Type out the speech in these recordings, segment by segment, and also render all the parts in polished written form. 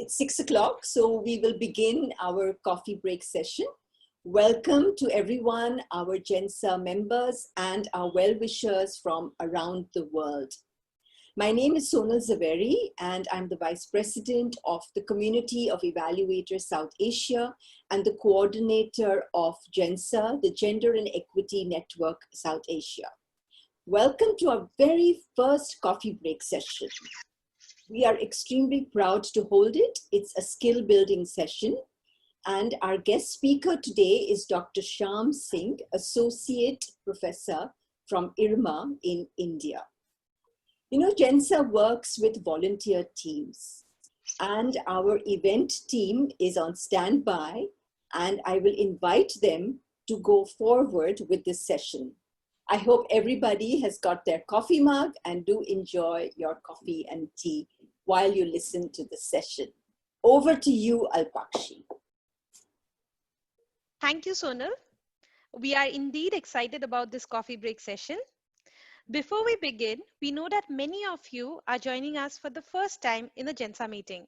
It's 6 o'clock, so we will begin our coffee break session. Welcome to everyone, our GENSA members and our well-wishers from around the world. My name is Sonal Zaveri, and I'm the Vice President of the Community of Evaluators South Asia and the coordinator of GENSA, the Gender and Equity Network South Asia. Welcome to our very first coffee break session. We are extremely proud to hold it. It's a skill building session. And our guest speaker today is Dr. Shyam Singh, Associate Professor from IRMA in India. You know, GENSA works with volunteer teams, and our event team is on standby, and I will invite them to go forward with this session. I hope everybody has got their coffee mug, and do enjoy your coffee and tea while you listen to the session. Over to you, Alpakshi. Thank you, Sonal. We are indeed excited about this coffee break session. Before we begin, we know that many of you are joining us for the first time in a GENSA meeting.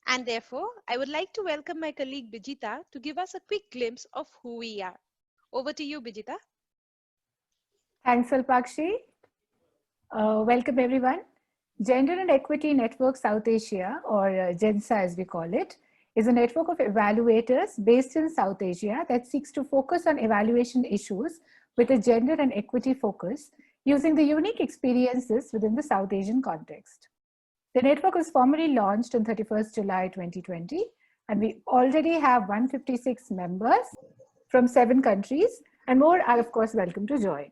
And therefore, I would like to welcome my colleague Bijita to give us a quick glimpse of who we are. Over to you, Bijita. Thanks, Alpakshi. Welcome, everyone. Gender and Equity Network South Asia, or GENSA as we call it, is a network of evaluators based in South Asia that seeks to focus on evaluation issues with a gender and equity focus using the unique experiences within the South Asian context. The network was formally launched on 31st July 2020, and we already have 156 members from 7 countries, and more are of course welcome to join.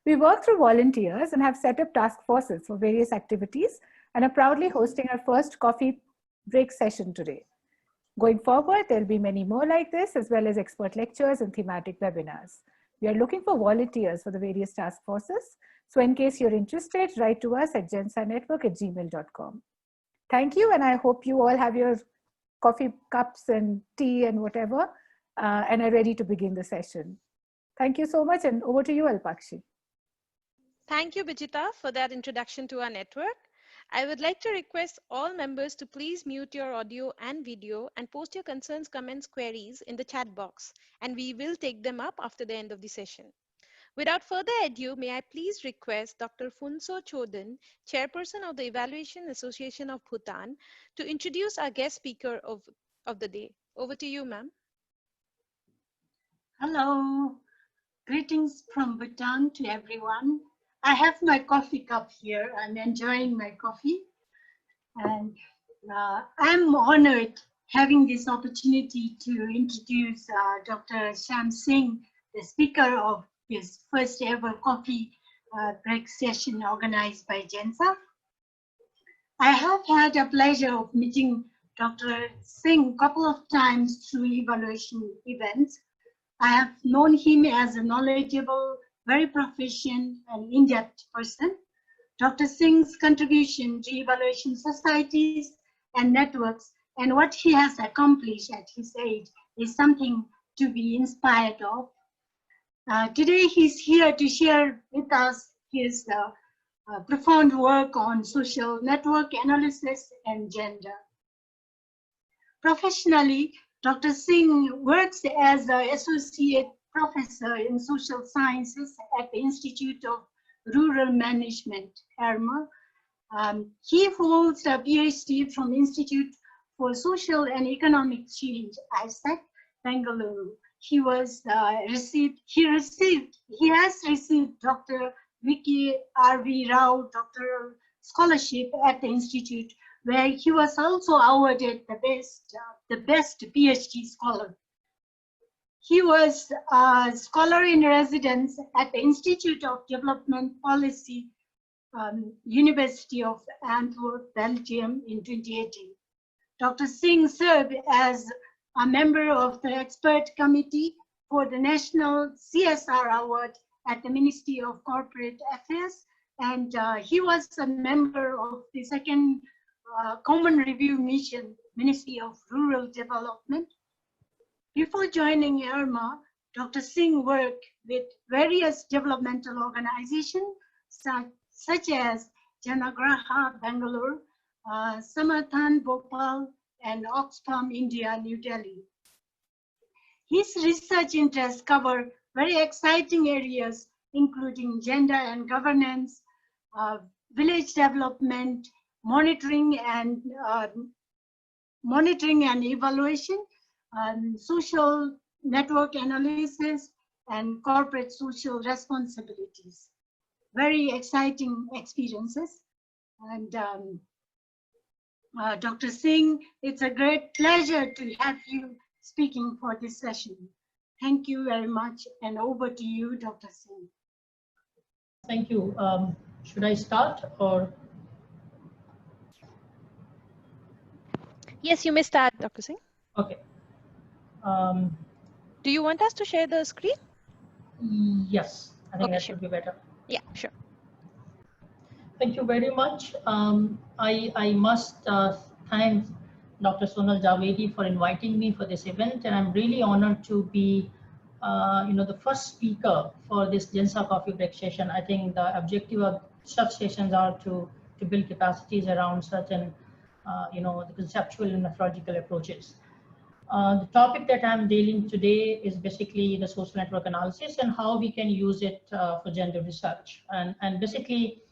We work through volunteers and have set up task forces for various activities and are proudly hosting our first coffee break session today. Going forward, there'll be many more like this, as well as expert lectures and thematic webinars. We are looking for volunteers for the various task forces. So in case you're interested, write to us at gensanetwork@gmail.com. Thank you, and I hope you all have your coffee cups and tea and whatever, and are ready to begin the session. Thank you so much, and over to you, Alpakshi. Thank you, Bijita, for that introduction to our network. I would like to request all members to please mute your audio and video and post your concerns, comments, queries in the chat box, and we will take them up after the end of the session. Without further ado, may I please request Dr. Phunso Choden, Chairperson of the Evaluation Association of Bhutan, to introduce our guest speaker of the day. Over to you, ma'am. Hello, greetings from Bhutan to everyone. I have my coffee cup here. I'm enjoying my coffee, and I'm honored having this opportunity to introduce Dr. Shyam Singh, the speaker of this first ever coffee break session organized by GENSA. I have had a pleasure of meeting Dr. Singh a couple of times through evaluation events. I have known him as a knowledgeable, very proficient and in-depth person. Dr. Singh's contribution to evaluation societies and networks and what he has accomplished at his age is something to be inspired of. Today he's here to share with us his profound work on social network analysis and gender. Professionally, Dr. Singh works as an associate professor in social sciences at the Institute of Rural Management, IRMA. He holds a PhD from Institute for Social and Economic Change, ISEC, Bengaluru. He has received Dr. Vicky R.V. Rao doctoral scholarship at the Institute, where he was also awarded the best PhD scholar. He was a scholar in residence at the Institute of Development Policy, University of Antwerp, Belgium in 2018. Dr. Singh served as a member of the expert committee for the National CSR Award at the Ministry of Corporate Affairs, and he was a member of the second Common Review Mission, Ministry of Rural Development. Before joining IRMA, Dr. Singh worked with various developmental organizations such as Janagraha Bangalore, Samathan Bhopal, and Oxfam, India, New Delhi. His research interests cover very exciting areas, including gender and governance, village development, monitoring and evaluation, social network analysis, and corporate social responsibilities. Very exciting experiences. And Dr. Singh, it's a great pleasure to have you speaking for this session. Thank you very much, and over to you, Dr. Singh. Thank you. Should I start or? Yes, you may start, Dr. Singh. Okay. Do you want us to share the screen? Yes, I think Okay, that sure. would be better. Yeah, sure. Thank you very much. I must thank Dr. Sonal Javedi for inviting me for this event, and I'm really honored to be the first speaker for this GENSA coffee break session. I think the objective of such sessions are to build capacities around certain the conceptual and methodological approaches. The topic that I'm dealing today is basically the social network analysis and how we can use it for gender research. And basically,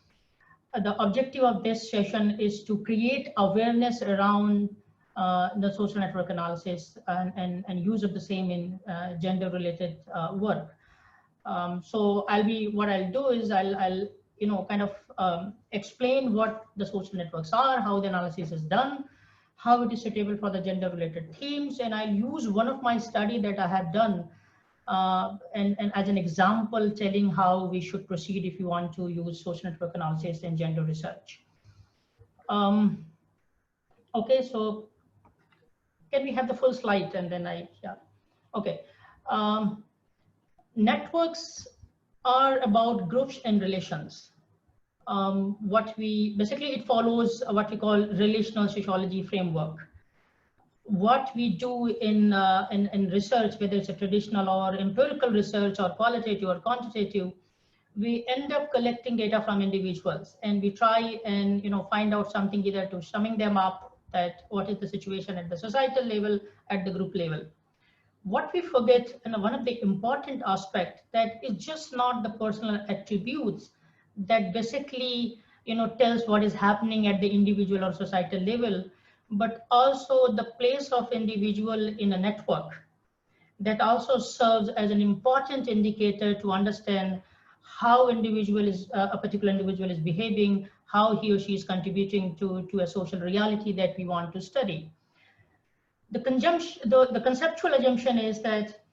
the objective of this session is to create awareness around the social network analysis and use of the same in gender-related work. So what I'll do is I'll kind of explain what the social networks are, how the analysis is done, how it is suitable for the gender-related themes, and I'll use one of my study that I have done and as an example telling how we should proceed if you want to use social network analysis in gender research. Okay, so can we have the full slide and then okay. Networks are about groups and relations. It follows what we call relational sociology framework. What we do in research, whether it's a traditional or empirical research or qualitative or quantitative, we end up collecting data from individuals and we try and find out something, either to summing them up, that what is the situation at the societal level, at the group level. What we forget, and one of the important aspects, that is just not the personal attributes that basically tells what is happening at the individual or societal level, but also the place of individual in a network that also serves as an important indicator to understand how a particular individual is behaving, how he or she is contributing to a social reality that we want to study. The conceptual assumption is that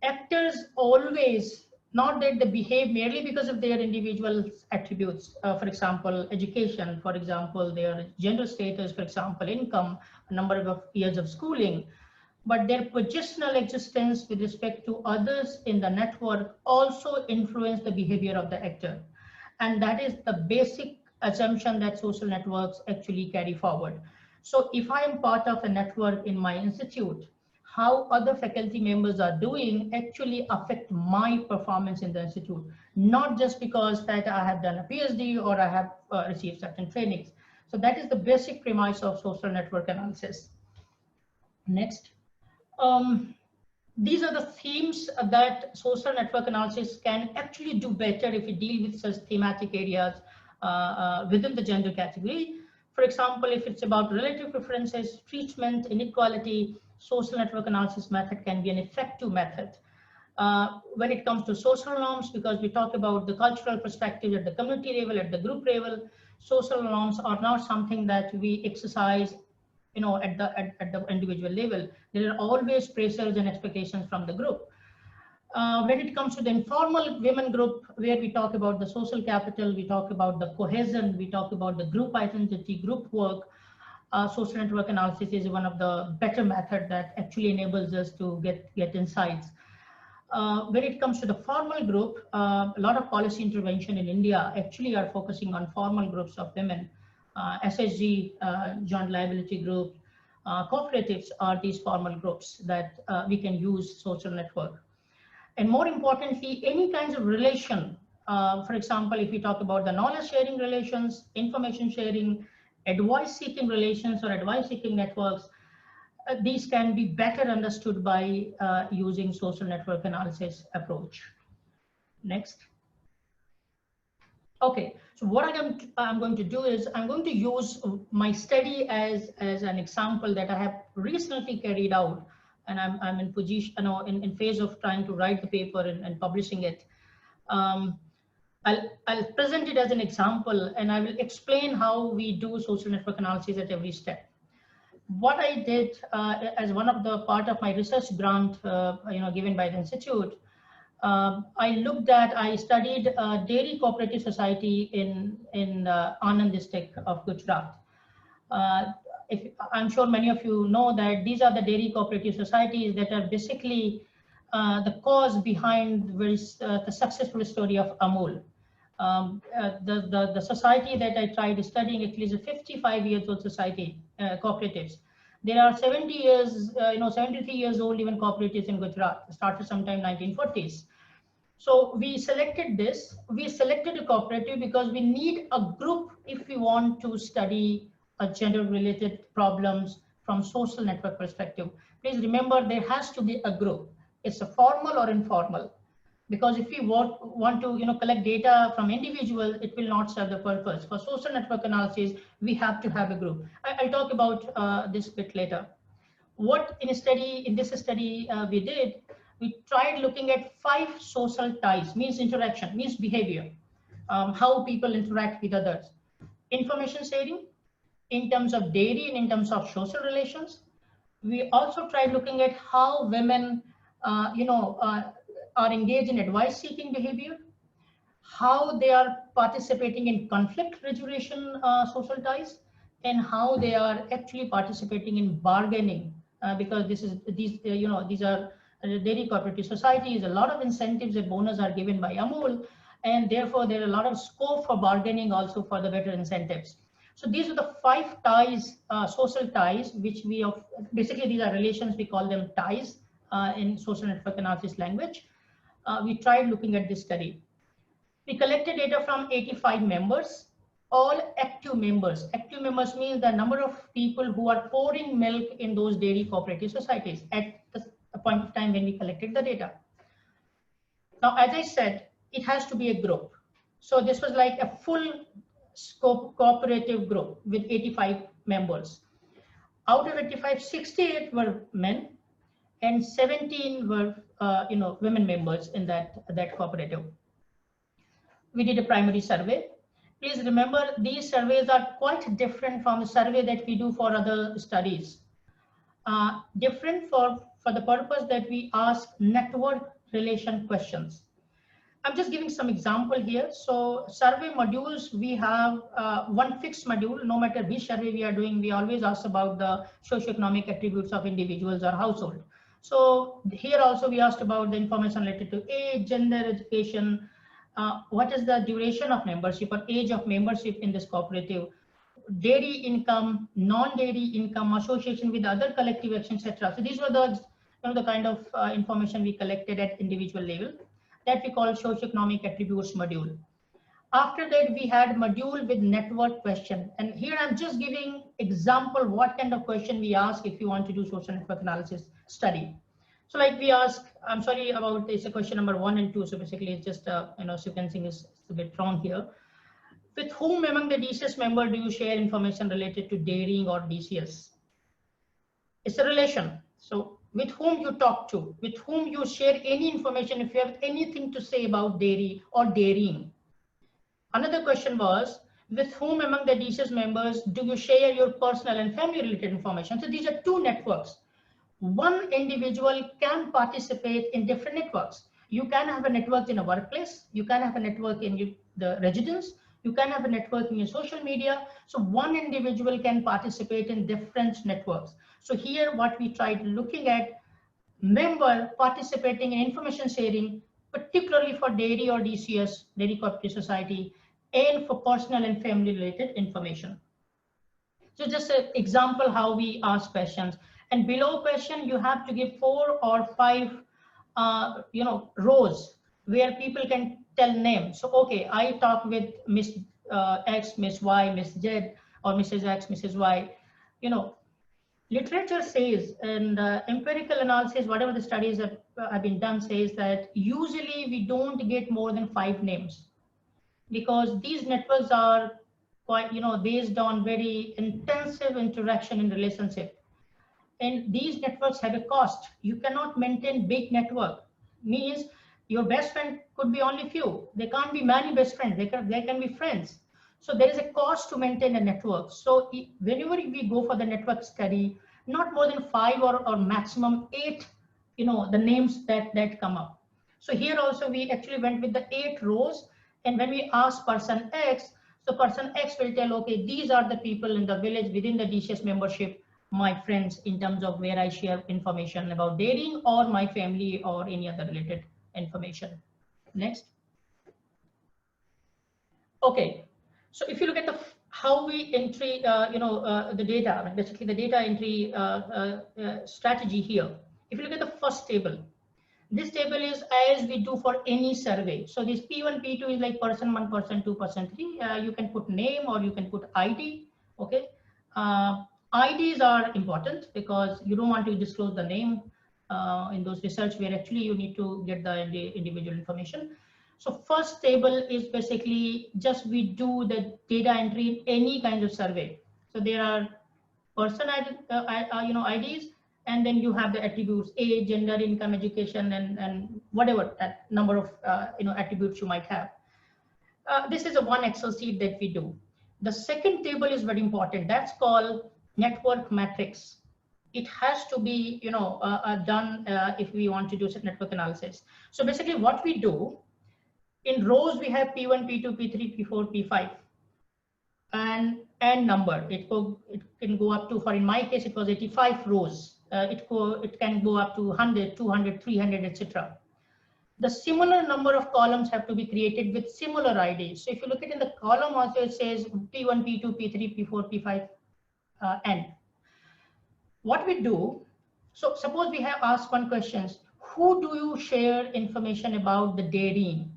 actors always, not that they behave merely because of their individual attributes, for example, education, for example, their gender status, for example, income, a number of years of schooling, but their positional existence with respect to others in the network also influence the behavior of the actor. And that is the basic assumption that social networks actually carry forward. So if I am part of a network in my institute, how other faculty members are doing actually affect my performance in the institute, not just because that I have done a PhD or I have received certain trainings. So that is the basic premise of social network analysis. Next. These are the themes that social network analysis can actually do better if we deal with such thematic areas within the gender category. For example, if it's about relative preferences, treatment, inequality, social network analysis method can be an effective method. When it comes to social norms, because we talk about the cultural perspective at the community level, at the group level, social norms are not something that we exercise at the individual level. There are always pressures and expectations from the group. When it comes to the informal women group, where we talk about the social capital, we talk about the cohesion, we talk about the group identity, group work, social network analysis is one of the better method that actually enables us to get insights. When it comes to the formal group, a lot of policy intervention in India actually are focusing on formal groups of women. SSG, joint liability group, cooperatives are these formal groups that we can use social network. And more importantly, any kinds of relation, for example, if we talk about the knowledge sharing relations, information sharing, advice seeking relations or advice seeking networks, these can be better understood by using social network analysis approach. Next. Okay, so what I'm going to do is I'm going to use my study as an example that I have recently carried out, and I'm in position, in phase of trying to write the paper and publishing it. I'll present it as an example, and I will explain how we do social network analysis at every step. What I did as one of the part of my research grant, given by the institute, I studied a dairy cooperative society in Anand district of Gujarat. I'm sure many of you know that these are the dairy cooperative societies that are basically the cause behind the successful story of Amul. The society that I tried studying actually is a 55 years old society, cooperatives. There are 73 years old even cooperatives in Gujarat, started sometime 1940s. So we selected this. We selected a cooperative because we need a group if we want to study gender-related problems from social network perspective. Please remember there has to be a group. It's a formal or informal. Because if we want to collect data from individuals, it will not serve the purpose. For social network analysis, we have to have a group. I'll talk about this bit later. What in this study we did, we tried looking at 5 social ties, means interaction, means behavior, how people interact with others. Information sharing in terms of dairy and in terms of social relations. We also tried looking at how women, are engaged in advice-seeking behavior, how they are participating in conflict resolution social ties, and how they are actually participating in bargaining, because these are dairy cooperative societies. A lot of incentives and bonus are given by Amul, and therefore there are a lot of scope for bargaining also for the better incentives. So these are the 5 ties, social ties, which basically these are relations, we call them ties in social network analysis language. We tried looking at this study. We collected data from 85 members, all active members. Active members means the number of people who are pouring milk in those dairy cooperative societies at the point of time when we collected the data. Now, as I said, it has to be a group. So this was like a full scope cooperative group with 85 members. Out of 85, 68 were men and 17 were women members in that cooperative. We did a primary survey. Please remember, these surveys are quite different from the survey that we do for other studies. Different for the purpose that we ask network relation questions. I'm just giving some example here. So survey modules, we have one fixed module. No matter which survey we are doing, we always ask about the socioeconomic attributes of individuals or household. So here also we asked about the information related to age, gender, education, what is the duration of membership or age of membership in this cooperative, dairy income, non-dairy income, association with other collective action, etc. So these were the kind of information we collected at individual level that we call socioeconomic attributes module. After that, we had module with network question. And here I'm just giving example what kind of question we ask if you want to do social network analysis study. So like we ask, I'm sorry about this, question number 1 and 2. So basically it's just, sequencing is a bit wrong here. With whom among the DCS member do you share information related to dairying or DCS? It's a relation. So with whom you talk to, with whom you share any information if you have anything to say about dairy or dairying. Another question was, with whom among the DCS members do you share your personal and family related information? So these are 2 networks. One individual can participate in different networks. You can have a network in a workplace. You can have a network in the residence. You can have a network in your social media. So one individual can participate in different networks. So here what we tried looking at, member participating in information sharing, particularly for dairy or DCS, dairy cooperative society, and for personal and family related information. So just an example how we ask questions. And below question, you have to give 4 or 5, rows where people can tell names. So, okay, I talk with Miss X, Miss Y, Miss Z, or Mrs. X, Mrs. Y. literature says, and empirical analysis, whatever the studies that have been done, says that usually we don't get more than 5 names, because these networks are quite, based on very intensive interaction in relationship. And these networks have a cost. You cannot maintain big network. Means your best friend could be only few. They can't be many best friends. They can be friends. So there is a cost to maintain a network. So whenever we go for the network study, not more than 5 or maximum 8, the names that come up. So here also we actually went with the 8 rows. And when we ask person X, so person X will tell, okay, these are the people in the village within the DCS membership, my friends, in terms of where I share information about dating or my family or any other related information. Next. Okay, so if you look at how we entry, the data, basically the data entry strategy here. If you look at the first table, this table is as we do for any survey. So this P1, P2 is like person 1, person 2, person 3. You can put name or you can put ID. Okay. IDs are important because you don't want to disclose the name in those research where actually you need to get the individual information. So first table is basically just we do the data entry in any kind of survey. So there are person IDs, and then you have the attributes: age, gender, income, education, and whatever that number of attributes you might have. This is a one Excel sheet that we do. The second table is very important. That's called network matrix. It has to be done if we want to do network analysis. So basically what we do, in rows we have P1, P2, P3, P4, P5. And number, it can go up to, for in my case it was 85 rows. It can go up to 100, 200, 300, etc. The similar number of columns have to be created with similar IDs. So if you look at in the column also, it says P1, P2, P3, P4, P5, N. What we do, so suppose we have asked one question: who do you share information about the dating?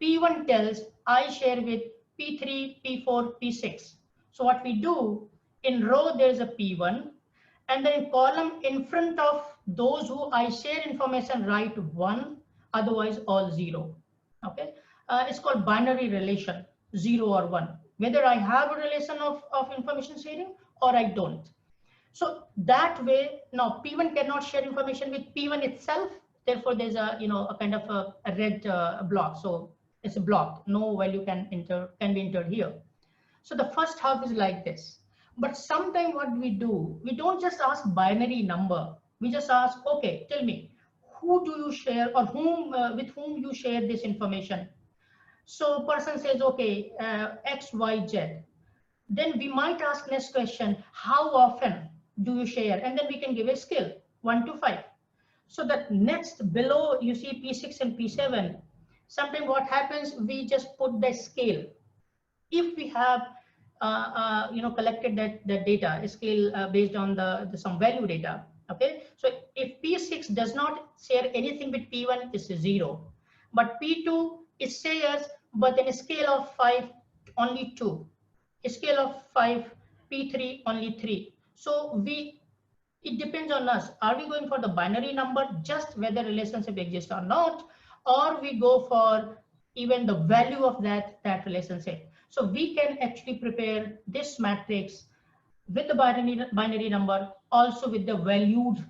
P1 tells I share with P3, P4, P6. So what we do, in row there's a P1, and then in column in front of those who I share information write 1, otherwise all 0. Okay, it's called binary relation, 0 or 1. Whether I have a relation of information sharing or I don't. So that way, now P1 cannot share information with P1 itself. Therefore, there's a a kind of a red block. So it's a block. No value can be entered here. So the first half is like this. But sometimes what we do, we don't just ask binary number. We just ask, okay, tell me, who do you share, or with whom you share this information? So person says, okay, X, Y, Z. Then we might ask next question, how often do you share? And then we can give a scale, 1 to 5. So that next below you see P6 and P7. Sometimes what happens, we just put the scale. If we have collected that data, a scale based on some value data. Okay, so if P6 does not share anything with P1, it's 0. But P2 it shares, but in a scale of 5, only 2. A scale of 5, P3 only 3. So it depends on us. Are we going for the binary number, just whether relationship exists or not, or we go for even the value of that relationship? So we can actually prepare this matrix with the binary number, also with the valued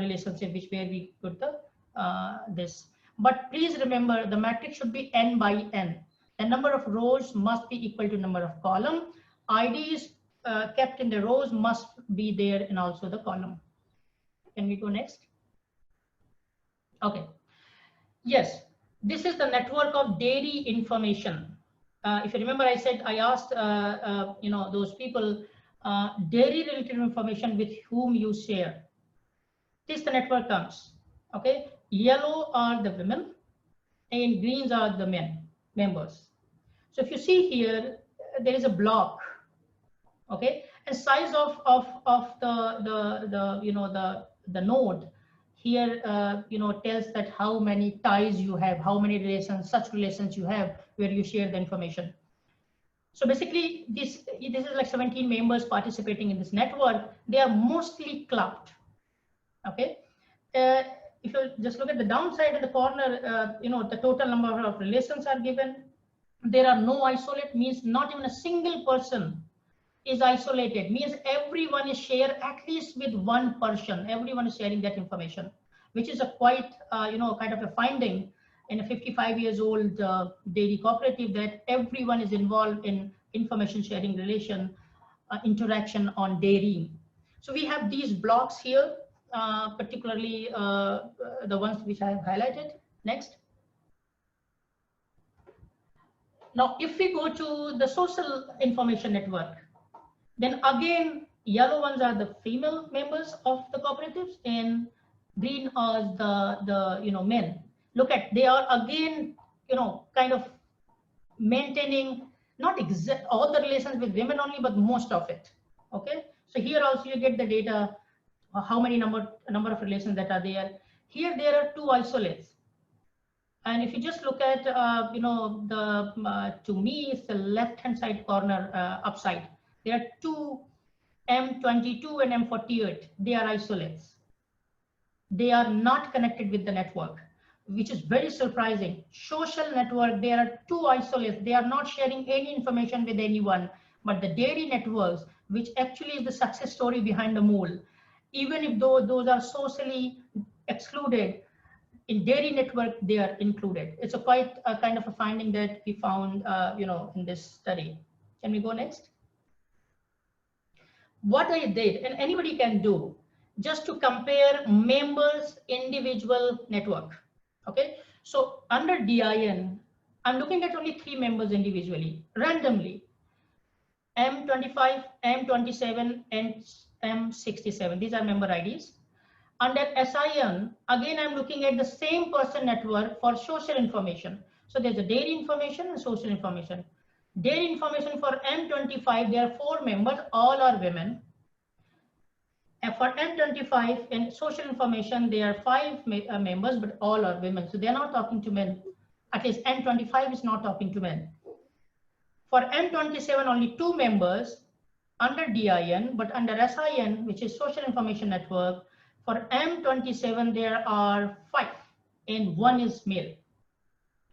relationship, where we put the this. But please remember, the matrix should be n by n. The number of rows must be equal to number of column. IDs kept in the rows must be there in also the column. Can we go next? Okay. Yes, this is the network of dairy information. If you remember, I said I asked those people dairy related information with whom you share. This the network comes. Okay, yellow are the women and greens are the men members. So if you see here, there is a block. Okay, and size of the node here tells that how many ties you have, how many relations, such relations you have where you share the information. So basically, this is like 17 members participating in this network. They are mostly clubbed. Okay. If you just look at the downside in the corner, the total number of relations are given. There are no isolate, means not even a single person is isolated, means everyone is shared at least with one person. Everyone is sharing that information, which is a quite kind of a finding in a 55 years old dairy cooperative, that everyone is involved in information sharing relation interaction on dairying. So we have these blocks here, particularly the ones which I have highlighted. Next. Now, if we go to the social information network, then again, yellow ones are the female members of the cooperatives, and green are the men. Look at, they are again, kind of maintaining not exact all the relations with women only, but most of it. Okay, so here also you get the data, how many number of relations that are there. Here there are two isolates. And if you just look at, to me, it's the left-hand side corner upside. There are two M22 and M48. They are isolates. They are not connected with the network, which is very surprising. Social network, there are two isolates. They are not sharing any information with anyone. But the dairy networks, which actually is the success story behind the mole, even if those are socially excluded, in dairy network, they are included. It's a quite a kind of a finding that we found, in this study. Can we go next? What I did, and anybody can do, just to compare members individual network. Okay, so under DIN, I'm looking at only 3 members individually, randomly. M25, M27, and M67. These are member IDs. Under SIN, again, I'm looking at the same person network for social information. So there's a dairy information and social information. Dairy information for M25, there are 4 members, all are women. And for M25 and social information, there are 5 members, but all are women. So they're not talking to men. At least M25 is not talking to men. For M27, only 2 members under DIN, but under SIN, which is social information network, for M27, there are 5, and 1 is male.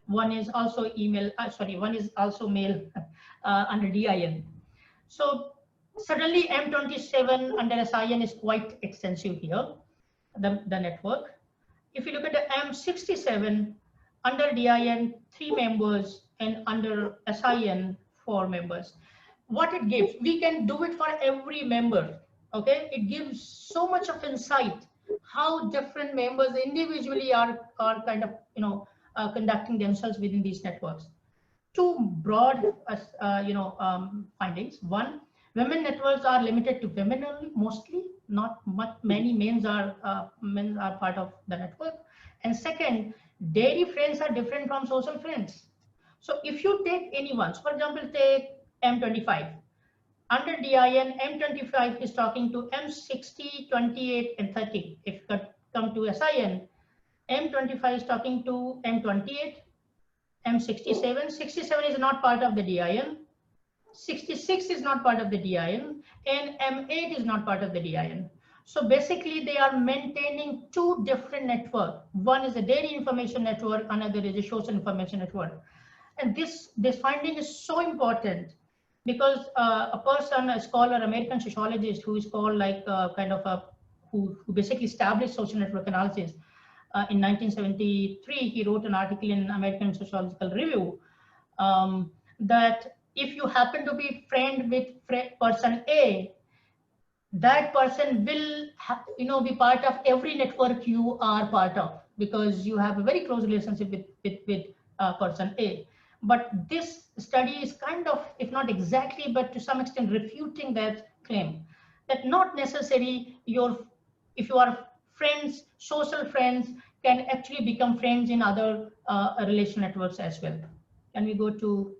1 is also email, one is also male under DIN. So suddenly M27 under SIN is quite extensive here, the network. If you look at the M67, under DIN, 3 members, and under SIN, 4 members. What it gives, we can do it for every member. Okay, it gives so much of insight how different members individually are kind of conducting themselves within these networks. 2 broad findings. 1, women networks are limited to women only, mostly, not much, many men are part of the network. And second, dairy friends are different from social friends. So if you take anyone, so for example, take M25. Under DIN, M25 is talking to M60, 28, and 30. If you come to SIN, M25 is talking to M28, M67. 67 is not part of the DIN. 66 is not part of the DIN. And M8 is not part of the DIN. So basically, they are maintaining 2 different networks. One is the dairy information network, another is the social information network. And this finding is so important, because a person, a scholar, American sociologist, who is called like who basically established social network analysis in 1973, he wrote an article in American Sociological Review that if you happen to be friend with person A, that person will be part of every network you are part of, because you have a very close relationship with person A. But this study is kind of, if not exactly, but to some extent refuting that claim, that not necessarily if you are friends, social friends, can actually become friends in other relation networks as well. Can we go to,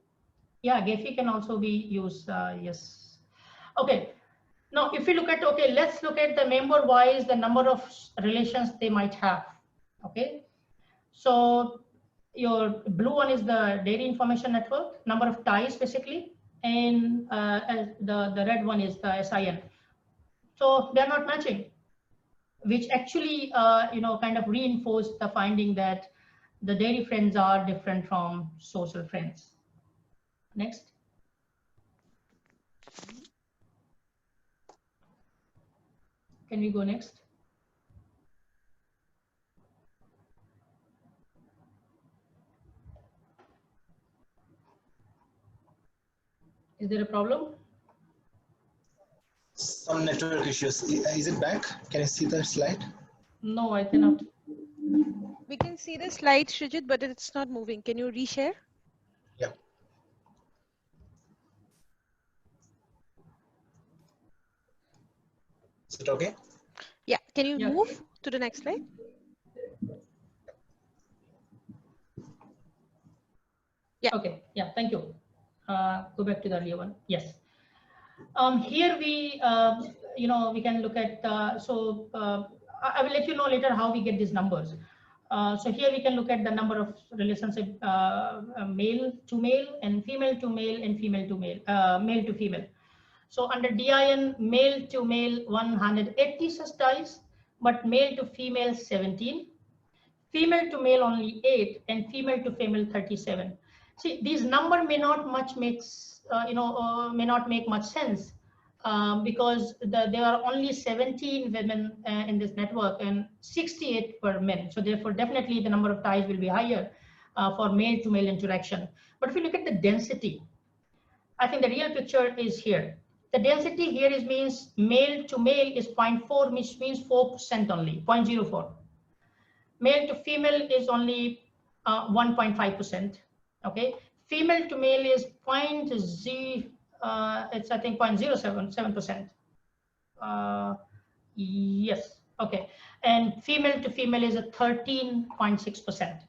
yeah, Gephi can also be used, yes. Okay, now if we look at, okay, let's look at the member wise, the number of relations they might have, okay. So your blue one is the dairy information network, number of ties basically. and the red one is the SIN. So they're not matching, which actually kind of reinforced the finding that the dairy friends are different from social friends. Next. Can we go next? Is there a problem? Some network issues. Is it back? Can you see the slide? No, I cannot. We can see the slide, Srijit, but it's not moving. Can you reshare? Yeah. Is it okay? Yeah. Can you Yeah. move to the next slide? Yeah. Okay. Yeah. Thank you. Go back to the earlier one. Yes. Here we, we can look at, I will let you know later how we get these numbers. So here we can look at the number of relationship, male to male and female to male and female to male, male to female. So under DIN, male to male 180 such ties, but male to female 17, female to male only 8, and female to female 37. See, these number may not much makes may not make much sense because there are only 17 women in this network and 68 per men. So therefore, definitely the number of ties will be higher for male to male interaction. But if you look at the density, I think the real picture is here. The density here means male to male is 0.4, which means 4% only, 0.04. Male to female is only 1.5%. Okay, female to male is it's I think 0.077%. Yes, okay, and female to female is a 13.6%.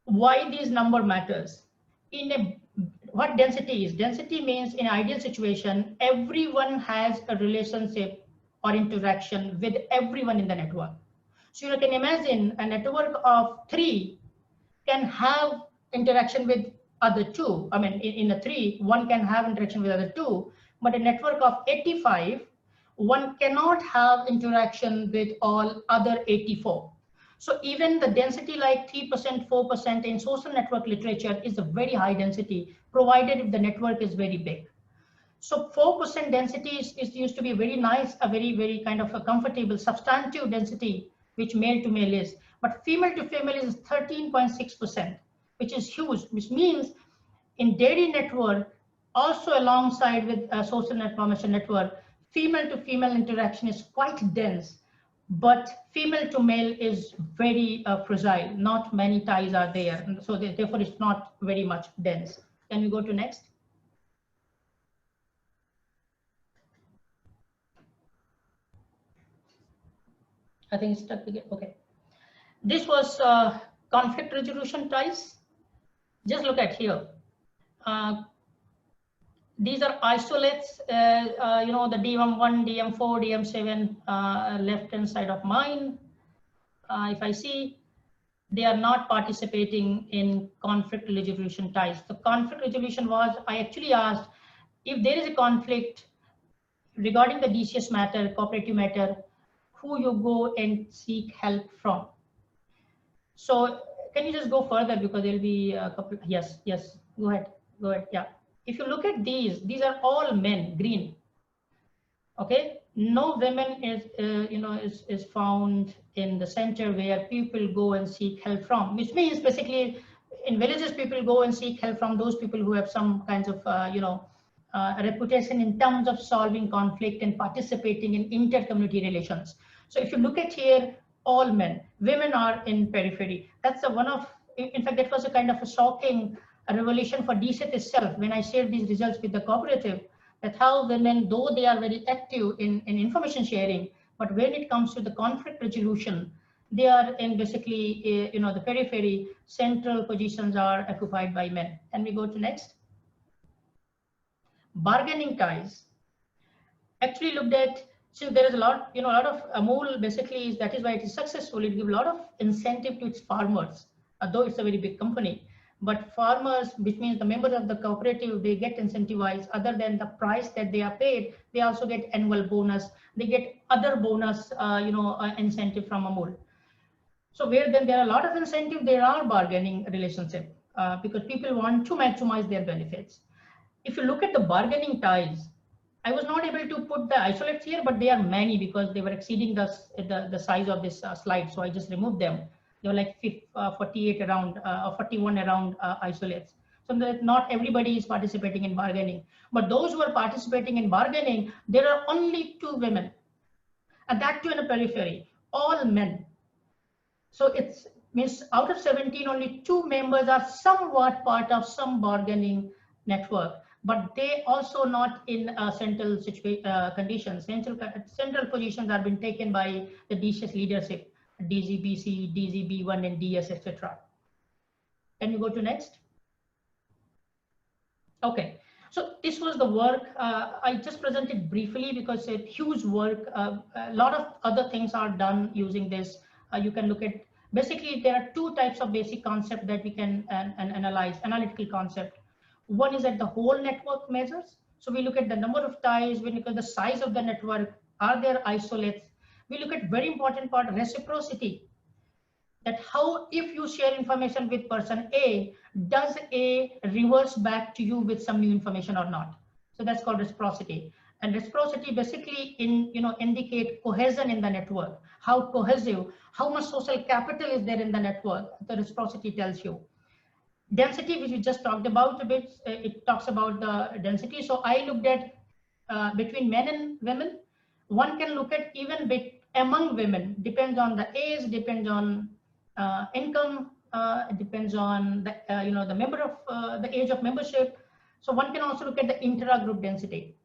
Why these number matters? What density is? Density means in an ideal situation, everyone has a relationship or interaction with everyone in the network. So you can imagine a network of 3 can have interaction with other 2. I mean, in a 3, one can have interaction with other 2, but a network of 85, one cannot have interaction with all other 84. So even the density like 3%, 4% in social network literature is a very high density, provided if the network is very big. So 4% density is used to be very nice, a very, very kind of a comfortable substantive density, which male to male is. But female to female is 13.6%, which is huge, which means in dairy network, also alongside with social information network, female to female interaction is quite dense, but female to male is very fragile. Not many ties are there. And so therefore it's not very much dense. Can we go to next? I think it's stuck again. Okay. This was conflict resolution ties. Just look at here. These are isolates, the DM1, DM4, DM7 left-hand side of mine. If I see, they are not participating in conflict resolution ties. The conflict resolution was, I actually asked if there is a conflict regarding the DCS matter, cooperative matter, who you go and seek help from. So can you just go further because there'll be a couple. Yes, go ahead, yeah. If you look at these are all men, green. Okay, no women is found in the center where people go and seek help from, which means basically in villages people go and seek help from those people who have some kinds of a reputation in terms of solving conflict and participating in inter-community relations. So if you look at here, all men, women are in periphery. That's in fact, that was a kind of a shocking revelation for DCET itself when I shared these results with the cooperative, that how women, though they are very active in information sharing, but when it comes to the conflict resolution, they are in basically, the periphery, central positions are occupied by men. Can we go to next? Bargaining ties. Actually looked at, since there is a lot of Amul basically that is why it is successful. It gives a lot of incentive to its farmers, though it's a very big company. But farmers, which means the members of the cooperative, they get incentivized. Other than the price that they are paid, they also get annual bonus. They get other bonus, incentive from Amul. So where then there are a lot of incentive, there are bargaining relationship because people want to maximize their benefits. If you look at the bargaining ties, I was not able to put the isolates here, but there are many because they were exceeding the size of this slide. So I just removed them. There were like 48 around or 41 around isolates. So that not everybody is participating in bargaining, but those who are participating in bargaining, there are only 2 women, and that too in a periphery, all men. So it means out of 17, only 2 members are somewhat part of some bargaining network, but they also not in central conditions. Central positions are being taken by the DCS leadership, DZBC, DZB1, and DS, etc. Can you go to next? Okay. So this was the work. I just presented briefly because it's huge work. A lot of other things are done using this. You can look at, basically there are 2 types of basic concept that we can analyze, analytical concept. One is at the whole network measures. So we look at the number of ties, we look at the size of the network, are there isolates? We look at very important part, reciprocity. That how, if you share information with person A, does A reverse back to you with some new information or not? So that's called reciprocity. And reciprocity basically indicate cohesion in the network, how cohesive, how much social capital is there in the network. The reciprocity tells you. Density, which we just talked about a bit, it talks about the density. So I looked at between men and women. One can look at even among women, depends on the age, depends on income, it depends on the the member of the age of membership. So one can also look at the intra-group density.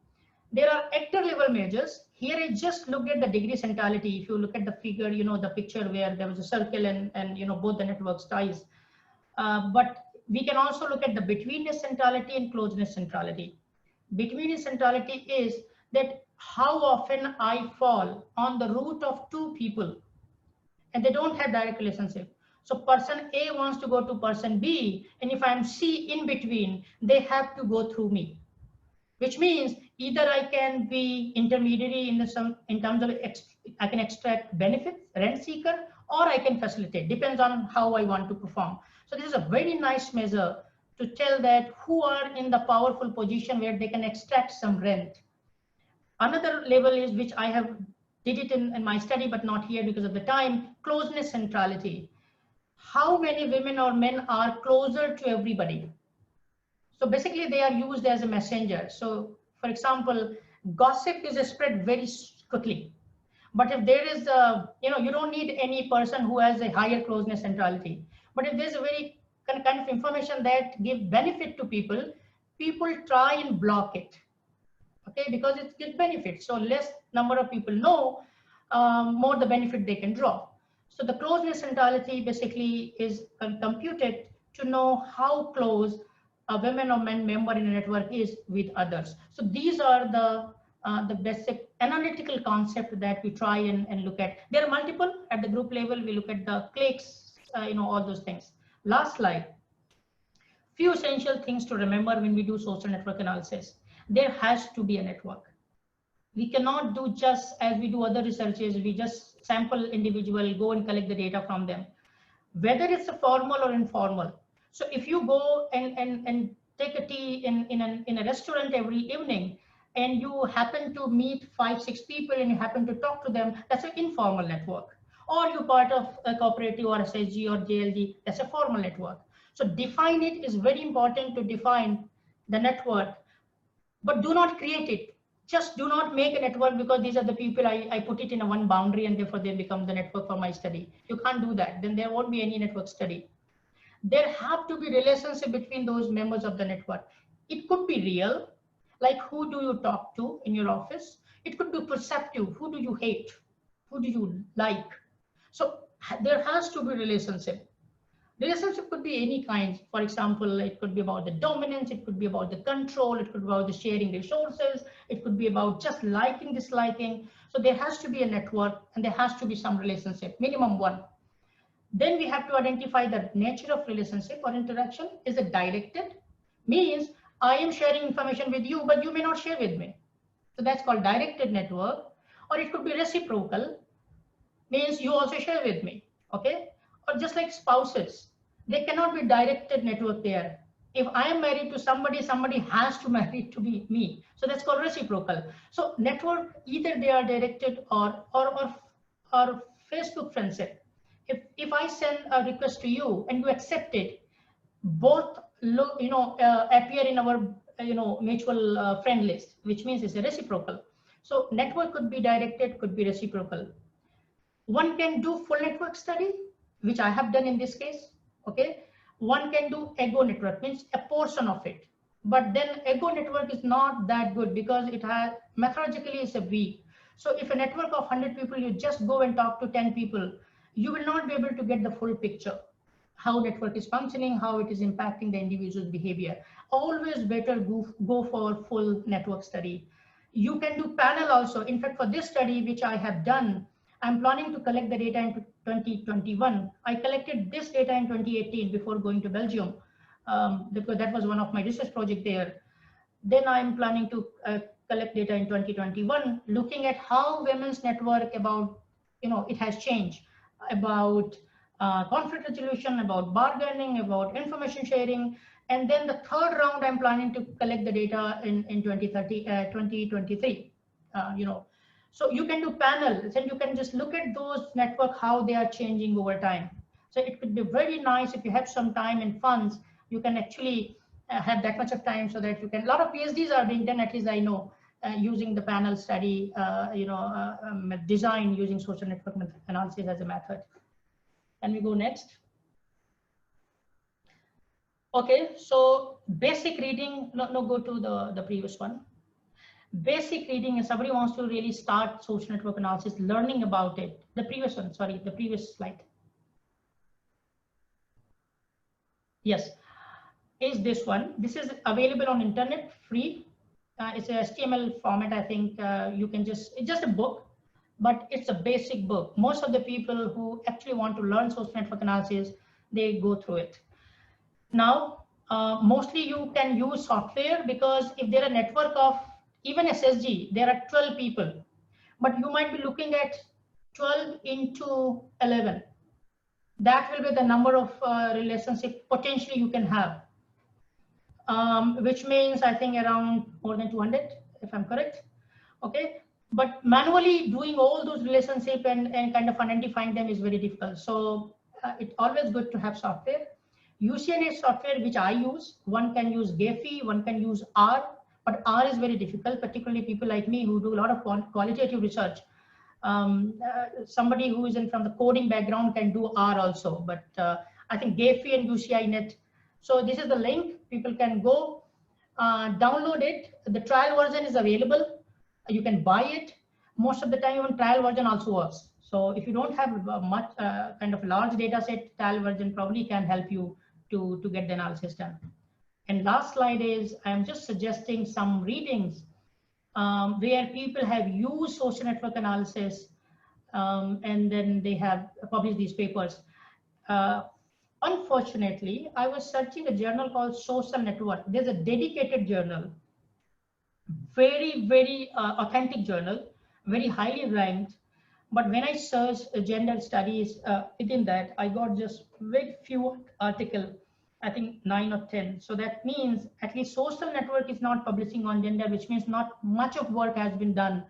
There are actor level measures. Here I just looked at the degree centrality. If you look at the figure, the picture where there was a circle and both the networks ties. But we can also look at the betweenness centrality and closeness centrality. Betweenness centrality is that how often I fall on the route of 2 people and they don't have direct relationship. So person A wants to go to person B, and if I'm C in between, they have to go through me, which means either I can be intermediary in terms of I can extract benefits, rent seeker, or I can facilitate, depends on how I want to perform. So this is a very nice measure to tell that who are in the powerful position where they can extract some rent. Another level is, which I have did it in my study, but not here because of the time, closeness centrality. How many women or men are closer to everybody? So basically they are used as a messenger. So for example, gossip is spread very quickly. But if there is you don't need any person who has a higher closeness centrality. But if there's a very kind of information that give benefit to people, people try and block it. Okay, because it gives benefit. So less number of people know, more the benefit they can draw. So the closeness centrality basically is computed to know how close a women or men member in a network is with others. So these are the basic analytical concept that we try and look at. There are multiple at the group level. We look at the cliques, all those things. Last slide. Few essential things to remember when we do social network analysis. There has to be a network. We cannot do just as we do other researches. We just sample individual, go and collect the data from them, whether it's a formal or informal. So if you go and take a tea in a restaurant every evening, and you happen to meet 5-6 people and you happen to talk to them, that's an informal network. Or you're part of a cooperative or SSG or JLG, that's a formal network. So define it is very important, to define the network, but do not create it. Just do not make a network because these are the people I put it in a one boundary and therefore they become the network for my study. You can't do that. Then there won't be any network study. There have to be relationship between those members of the network. It could be real, like who do you talk to in your office? It could be perceptive. Who do you hate? Who do you like? So there has to be relationship. Relationship could be any kind. For example, it could be about the dominance, it could be about the control, it could be about the sharing resources, it could be about just liking, disliking. So there has to be a network and there has to be some relationship, minimum one. Then we have to identify the nature of relationship or interaction. Is it directed? Means I am sharing information with you, but you may not share with me. So that's called directed network. Or it could be reciprocal, means you also share with me, okay? Or just like spouses, they cannot be directed network there. If I am married to somebody, somebody has to marry to be me. So that's called reciprocal. So network, either they are directed or Facebook friendship. If I send a request to you and you accept it, both look, appear in our mutual friend list, which means it's a reciprocal. So network could be directed, could be reciprocal. One can do full network study, which I have done in this case. Okay, one can do ego network, means a portion of it, but then ego network is not that good because it has methodologically is a weak. So if a network of 100 people, you just go and talk to 10 people, you will not be able to get the full picture, how network is functioning, how it is impacting the individual's behavior. Always better go for full network study. You can do panel also. In fact, for this study, which I have done, I'm planning to collect the data in 2021. I collected this data in 2018 before going to Belgium, because that was one of my research project there. Then I'm planning to collect data in 2021, looking at how women's network about, it has changed, about conflict resolution, about bargaining, about information sharing. And then the third round, I'm planning to collect the data in 2023. So you can do panels and you can just look at those network, how they are changing over time. So it could be very nice if you have some time and funds, you can actually have that much of time so that you can, a lot of PhDs are being done, at least I know, using the panel study, design using social network analysis as a method. Can we go next? Okay, so basic reading, no, go to the previous one. Basic reading, if somebody wants to really start social network analysis, learning about it. The previous one, sorry, the previous slide. Yes, is this one. This is available on internet, free. It's a HTML format, I think. You can it's just a book, but it's a basic book. Most of the people who actually want to learn social network analysis, they go through it. Now, mostly you can use software, because if there are a network of even SSG, there are 12 people, but you might be looking at 12 into 11. That will be the number of relationship potentially you can have, which means I think around more than 200, if I'm correct. Okay, but manually doing all those relationships and kind of identifying them is very difficult. So it's always good to have software. UCNA software, which I use, one can use Gephi, one can use R, but R is very difficult, particularly people like me who do a lot of qualitative research. Somebody who is from the coding background can do R also, but I think Gephi and UCINet. So this is the link, people can go download it. The trial version is available. You can buy it. Most of the time, even trial version also works. So if you don't have much kind of large data set, trial version probably can help you to get the analysis done. And last slide is, I'm just suggesting some readings where people have used social network analysis and then they have published these papers. Unfortunately, I was searching a journal called Social Network. There's a dedicated journal, very, very authentic journal, very highly ranked. But when I searched gender studies within that, I got just very few articles, I think 9 or 10. So that means at least Social Network is not publishing on gender, which means not much of work has been done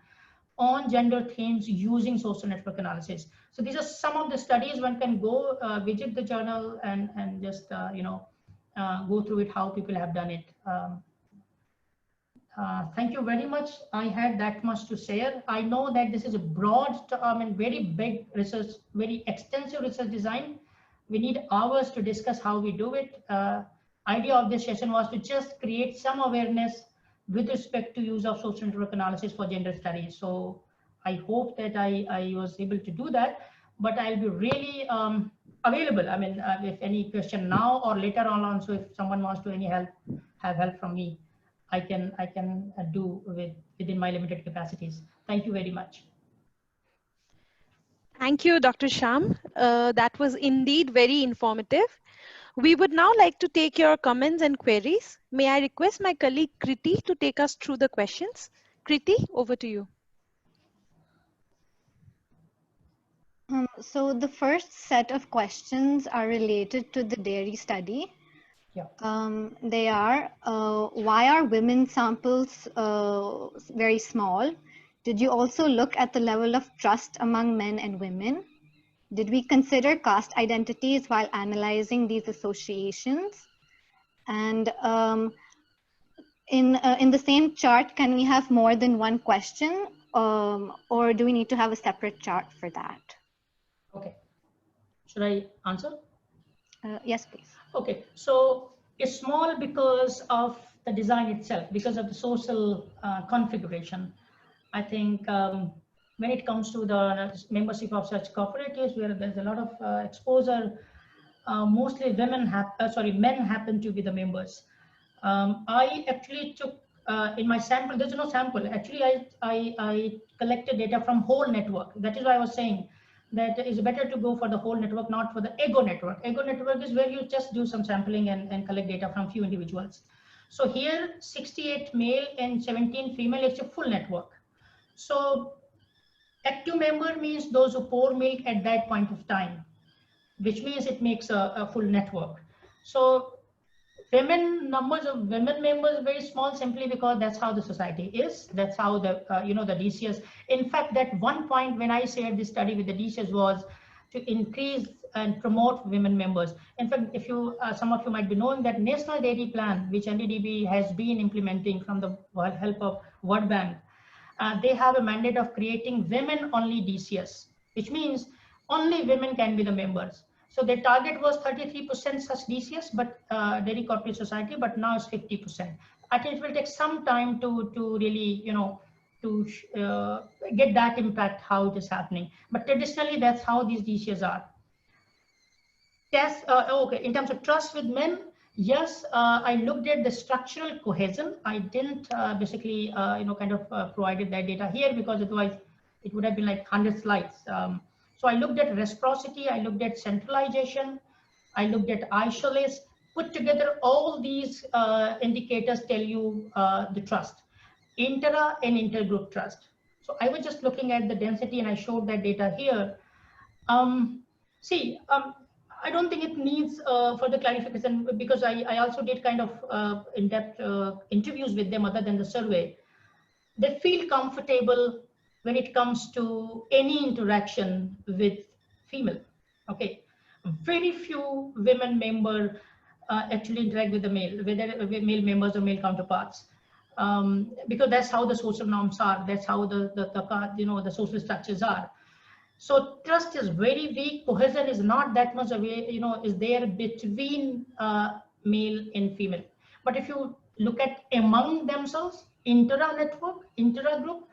on gender themes using social network analysis. So these are some of the studies. One can go visit the journal and just go through it, how people have done it. Thank you very much. I had that much to share. I know that this is a broad and very big research, very extensive research design. We need hours to discuss how we do it. Idea of this session was to just create some awareness with respect to use of social network analysis for gender studies. So I hope that I was able to do that, but I'll be really available. I mean, if any question now or later on, so if someone wants to have help from me, I can do within my limited capacities. Thank you very much. Thank you, Dr. Shyam. That was indeed very informative. We would now like to take your comments and queries. May I request my colleague Kriti to take us through the questions? Kriti, over to you. So the first set of questions are related to the dairy study. Yeah. They are, why are women samples very small? Did you also look at the level of trust among men and women? Did we consider caste identities while analyzing these associations? And in the same chart, can we have more than one question, or do we need to have a separate chart for that? Okay. Should I answer? Yes, please. Okay, so it's small because of the design itself, because of the social configuration. I think when it comes to the membership of such cooperatives where there's a lot of exposure, mostly men happen to be the members. I actually took in my sample, there's no sample. Actually, I collected data from whole network. That is why I was saying that it's better to go for the whole network, not for the ego network. Ego network is where you just do some sampling and collect data from few individuals. So here, 68 male and 17 female, it's a full network. So active member means those who pour milk at that point of time, which means it makes a full network. So numbers of women members very small, simply because that's how the society is. That's how the the DCS. In fact, that one point when I shared this study with the DCS was to increase and promote women members. In fact, if you some of you might be knowing that National Dairy Plan, which NDDB has been implementing from the help of World Bank, they have a mandate of creating women-only DCS, which means only women can be the members. So their target was 33% such DCS, but Dairy Cooperative Society, but now it's 50%. I think it will take some time to really, to get that impact, how it is happening. But traditionally, that's how these DCS are. Yes, okay, in terms of trust with men, yes, I looked at the structural cohesion. I didn't basically, provided that data here because otherwise it would have been like 100 slides. So I looked at reciprocity, I looked at centralization, I looked at isolates. Put together, all these indicators tell you the trust, intra and intergroup trust. So I was just looking at the density and I showed that data here. I don't think it needs further clarification because I also did kind of in-depth interviews with them other than the survey. They feel comfortable when it comes to any interaction with female. Okay, very few women member actually interact with the male, whether male members or male counterparts, because that's how the social norms are. That's how the social structures are. So trust is very weak. Cohesion is not that much away, is there between male and female. But if you look at among themselves, intra-network, intra-group,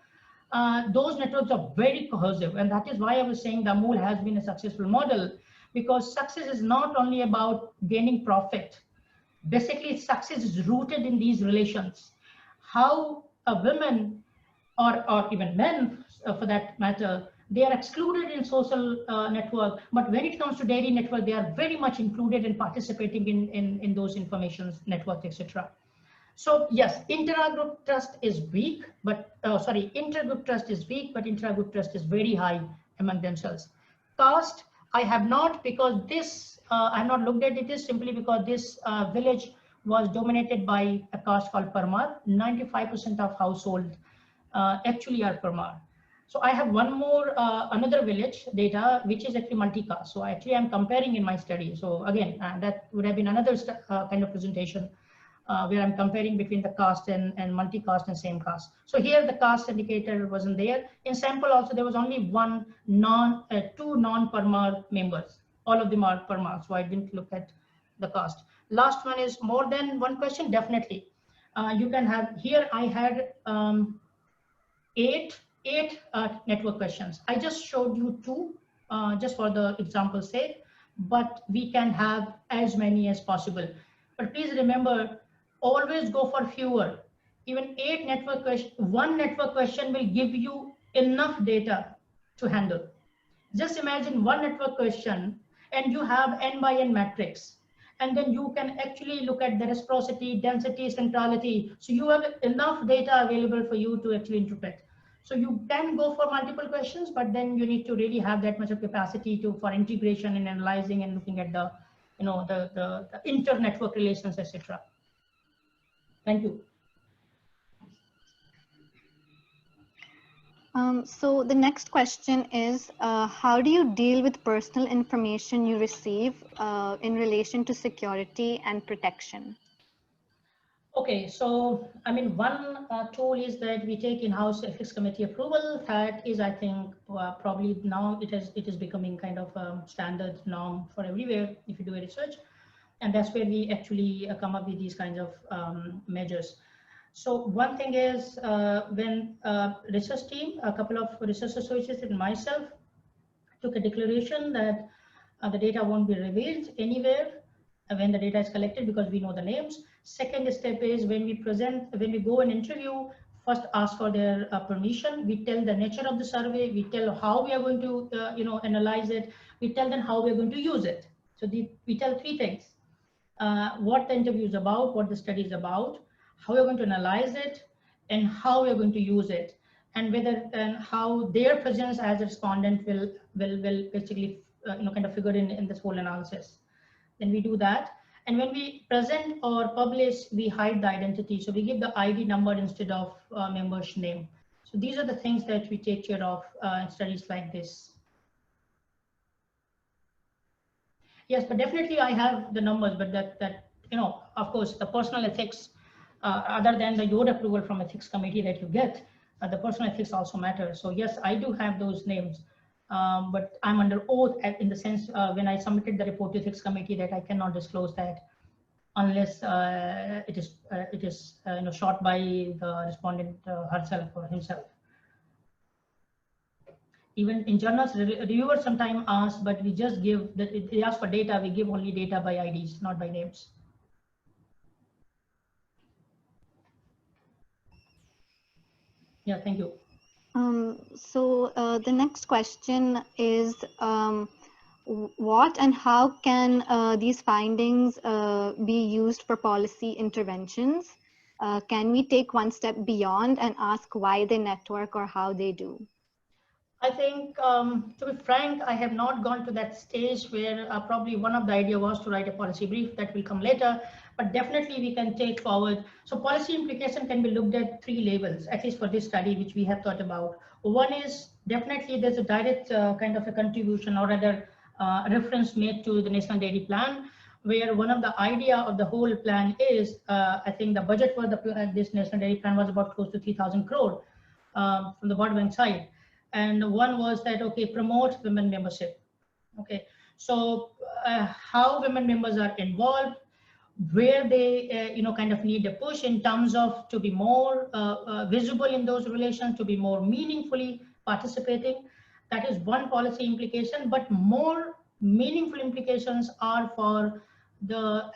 those networks are very cohesive. And that is why I was saying the Amul has been a successful model, because success is not only about gaining profit. Basically, success is rooted in these relations. How a woman or even men, for that matter, they are excluded in social network, but when it comes to dairy network, they are very much included in participating in those information networks, etc. So yes, intergroup trust is weak, but intergroup trust is weak, but intragroup trust is very high among themselves. Caste, I have not, because this I have not looked at it, is simply because this village was dominated by a caste called Parmar. 95% of household actually are Parmar. So I have one more, another village data, which is actually multi-caste. So actually I'm comparing in my study. So again, that would have been another kind of presentation where I'm comparing between the caste and multi-caste and same caste. So here the caste indicator wasn't there. In sample also, there was only two non-Parmar members. All of them are Parmar, so I didn't look at the caste. Last one is more than one question, definitely. You can have, here I had eight network questions. I just showed you two, just for the example's sake, but we can have as many as possible. But please remember, always go for fewer. Even one network question will give you enough data to handle. Just imagine one network question and you have n by n matrix. And then you can actually look at the reciprocity, density, centrality. So you have enough data available for you to actually interpret. So you can go for multiple questions, but then you need to really have that much of capacity to for integration and analyzing and looking at the, the inter-network relations, etc. Thank you. So the next question is, how do you deal with personal information you receive in relation to security and protection? Okay, so I mean, one tool is that we take in-house ethics committee approval. That is, I think, probably now it is becoming kind of a standard norm for everywhere if you do a research, and that's where we actually come up with these kinds of measures. So one thing is when research team, a couple of research associates and myself took a declaration that the data won't be revealed anywhere when the data is collected because we know the names. Second step is when we go and interview, first ask for their permission. We tell the nature of the survey. We tell how we are going to, analyze it. We tell them how we are going to use it. So we tell three things: what the interview is about, what the study is about, how we're going to analyze it, and how we're going to use it, and whether and how their presence as a respondent will basically kind of figure in this whole analysis. Then we do that, and when we present or publish, we hide the identity. So we give the ID number instead of member's name. So these are the things that we take care of in studies like this. Yes, but definitely I have the numbers, but that of course, the personal ethics, other than the your approval from ethics committee that you get, the personal ethics also matter. So yes, I do have those names, but I'm under oath in the sense when I submitted the report to ethics committee that I cannot disclose that unless it is shot by the respondent herself or himself. Even in journals, reviewers sometimes ask, but we just give, they ask for data, we give only data by IDs, not by names. Yeah, thank you. So the next question is, what and how can these findings be used for policy interventions? Can we take one step beyond and ask why they network or how they do? I think, to be frank, I have not gone to that stage where probably one of the idea was to write a policy brief that will come later, but definitely we can take forward. So policy implication can be looked at three levels, at least for this study, which we have thought about. One is definitely there's a direct kind of a contribution or rather reference made to the National Dairy Plan, where one of the idea of the whole plan is, I think the budget for this National Dairy Plan was about close to 3,000 crore from the World Bank side. And one was that, okay, promote women membership. Okay, so how women members are involved, where they kind of need a push in terms of to be more visible in those relations, to be more meaningfully participating. That is one policy implication, but more meaningful implications are for the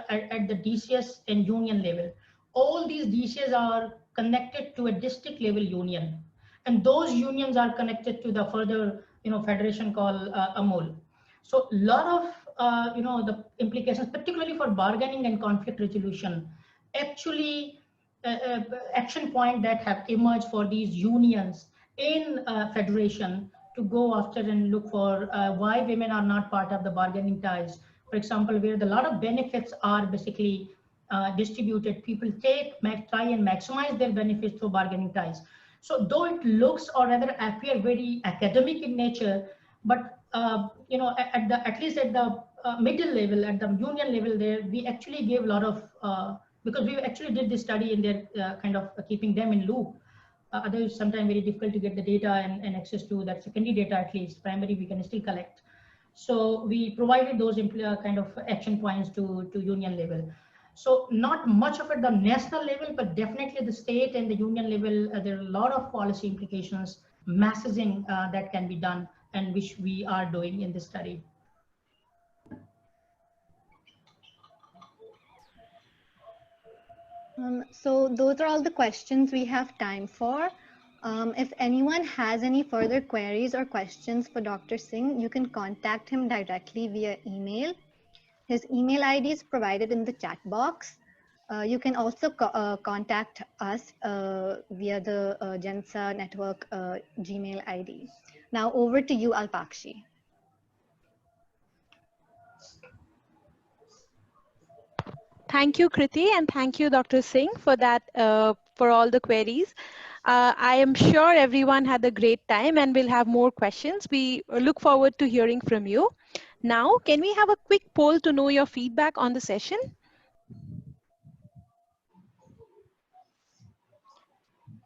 at the DCS and union level. All these DCS are connected to a district level union, and those unions are connected to the further federation called AMUL. So a lot of the implications, particularly for bargaining and conflict resolution, actually action point that have emerged for these unions in federation to go after and look for why women are not part of the bargaining ties. For example, where a lot of benefits are basically distributed, people try and maximize their benefits through bargaining ties. So though it looks or rather appear very academic in nature, but at least at the middle level, at the union level, there we actually gave a lot of because we actually did this study in their kind of keeping them in loop. Otherwise, sometimes very difficult to get the data and access to that secondary data. At least primary we can still collect. So we provided those kind of action points to union level. So not much of it the national level, but definitely the state and the union level, there are a lot of policy implications, messaging that can be done and which we are doing in this study. So those are all the questions we have time for. If anyone has any further queries or questions for Dr. Singh, you can contact him directly via email. His email ID is provided in the chat box. You can also contact us via the GENSA network Gmail ID. Now over to you, Alpakshi. Thank you, Kriti, and thank you, Dr. Singh, for that, for all the queries. I am sure everyone had a great time and will have more questions. We look forward to hearing from you. Now, can we have a quick poll to know your feedback on the session?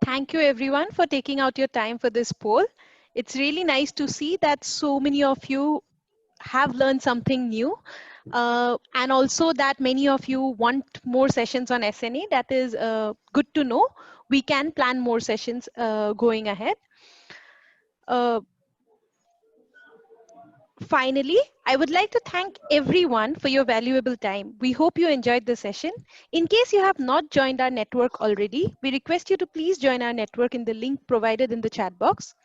Thank you, everyone, for taking out your time for this poll. It's really nice to see that so many of you have learned something new. And also that many of you want more sessions on SNA. That is good to know. We can plan more sessions going ahead. Finally, I would like to thank everyone for your valuable time. We hope you enjoyed the session. In case you have not joined our network already, we request you to please join our network in the link provided in the chat box.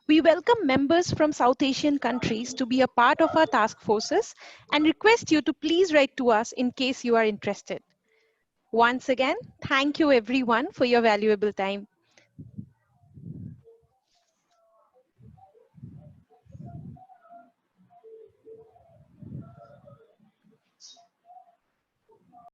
We welcome members from South Asian countries to be a part of our task forces and request you to please write to us in case you are interested. Once again, thank you everyone for your valuable time.